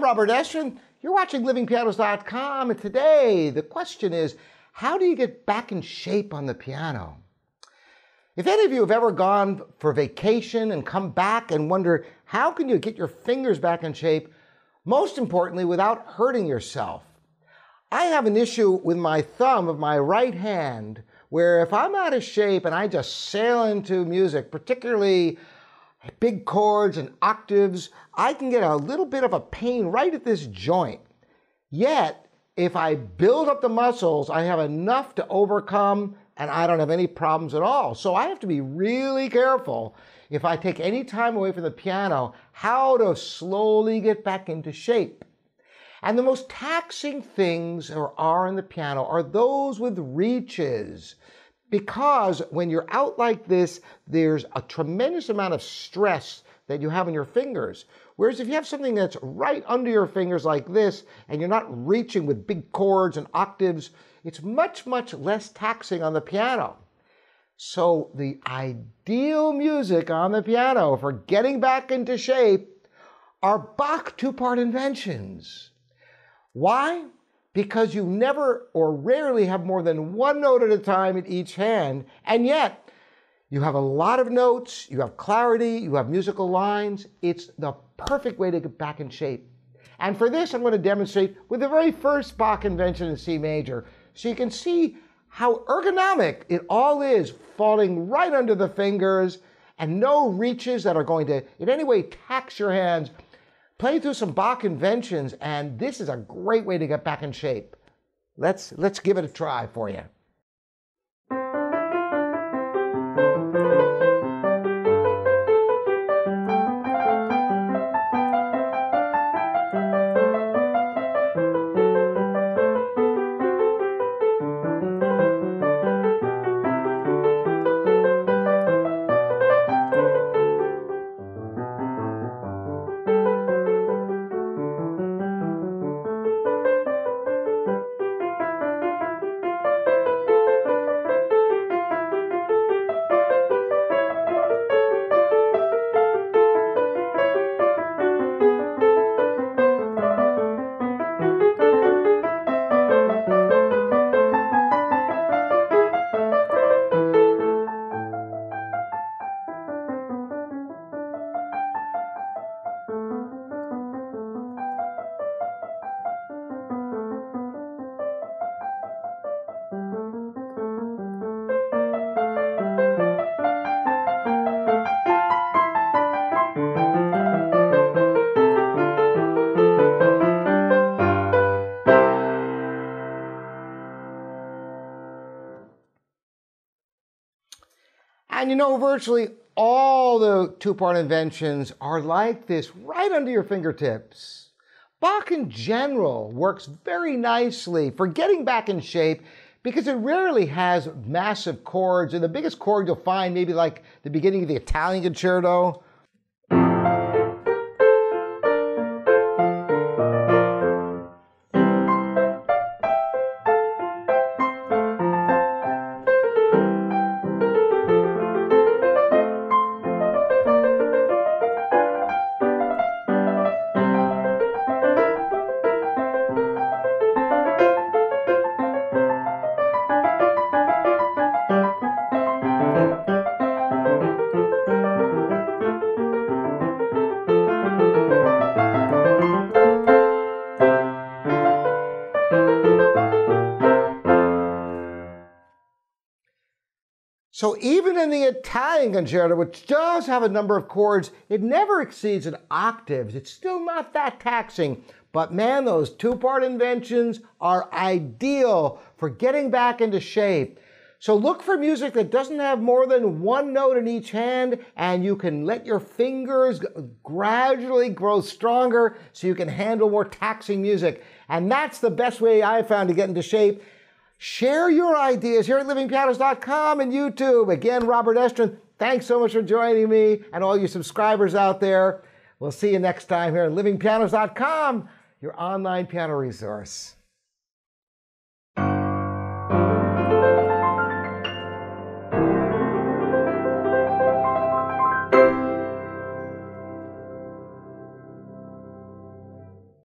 Robert Estrin. You're watching livingpianos.com, and today the question is, how do you get back in shape on the piano? If any of you have ever gone for vacation and come back and wonder, how can you get your fingers back in shape, most importantly, without hurting yourself? I have an issue with my thumb of my right hand, where if I'm out of shape and I just sail into music, particularly big chords and octaves, I can get a little bit of a pain right at this joint. Yet, if I build up the muscles, I have enough to overcome and I don't have any problems at all. So I have to be really careful if I take any time away from the piano, how to slowly get back into shape. And the most taxing things there are in the piano are those with reaches. Because when you're out like this, there's a tremendous amount of stress that you have on your fingers. Whereas if you have something that's right under your fingers like this, and you're not reaching with big chords and octaves, it's much, much less taxing on the piano. So the ideal music on the piano for getting back into shape are Bach two-part inventions. Why? Because you never or rarely have more than one note at a time in each hand, and yet you have a lot of notes, you have clarity, you have musical lines. It's the perfect way to get back in shape. And for this, I'm going to demonstrate with the very first Bach invention in C major, so you can see how ergonomic it all is, falling right under the fingers, and no reaches that are going to in any way tax your hands. Play through some Bach inventions, and this is a great way to get back in shape. Let's give it a try for you. And you know, virtually all the two-part inventions are like this, right under your fingertips. Bach in general works very nicely for getting back in shape because it rarely has massive chords, and the biggest chord you'll find maybe like the beginning of the Italian concerto. So even in the Italian concerto, which does have a number of chords, it never exceeds an octave. It's still not that taxing. But man, those two-part inventions are ideal for getting back into shape. So look for music that doesn't have more than one note in each hand, and you can let your fingers gradually grow stronger so you can handle more taxing music. And that's the best way I've found to get into shape. Share your ideas here at livingpianos.com and YouTube. Again, Robert Estrin, thanks so much for joining me and all you subscribers out there. We'll see you next time here at livingpianos.com, your online piano resource.